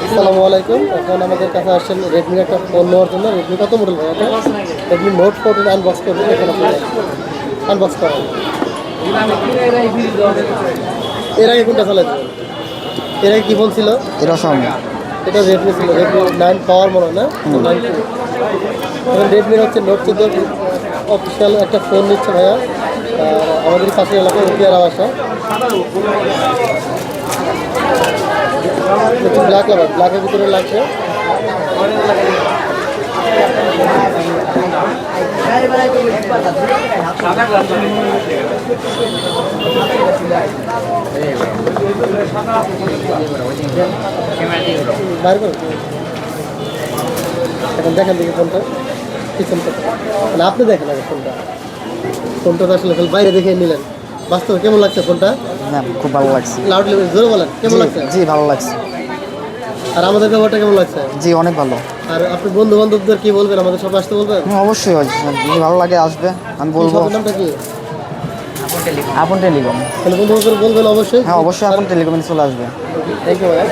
আসসালামু আলাইকুম। এখন আমাদের কাছে আসছেন রেডমির একটা ফোন নেওয়ার জন্য। রেডমি কত মডেল ভাই? এটা রেডমি নোট 14 আনবক্স করবেন। এখন আপনি আনবক্স করেন। এর আগে কোনটা চালাইছিলেন? এর আগে কি ফোন ছিল? এটা সামনে এটা রেডমি ছিল, রেডমি 9 পাওয়ার মনে হয় না? 9 এখন রেডমির হচ্ছে নোট 14 অফিসিয়াল একটা ফোন নিচ্ছে ভাইয়া। আমাদের পাশের এলাকায় উঠিয়ার বাসা। ব্ল্যাক লাগার, ব্ল্যাকের ভিতরে লাগছে। বাইর করো। এখন দেখেন দেখি ফোনটা পিছনটা, মানে আপনি দেখেন আগে ফোনটা। ফোনটা তো আসলে বাইরে দেখে নিলেন, বাস্তবে কেমন লাগছে ফোনটা? না, খুব ভালো লাগছে। লাউডলি জোরে বলেন, কেমন লাগছে? জি ভালো লাগছে। আর আমাদের ব্যবহারটা কেমন লাগছে? জি অনেক ভালো। আর আপনি বন্ধু বান্ধবদের কি বলবেন? আমাদের সবাই আসতে বলবেন? অবশ্যই যদি ভালো লাগে আসবে, আমি বলবো। আপনার নামটা কি? আপন টেলিকম। তাহলে বন্ধু বান্ধব বলবেন অবশ্যই। হ্যাঁ অবশ্যই আপন টেলিকমে চলে আসবে। থ্যাংক ইউ ভাই।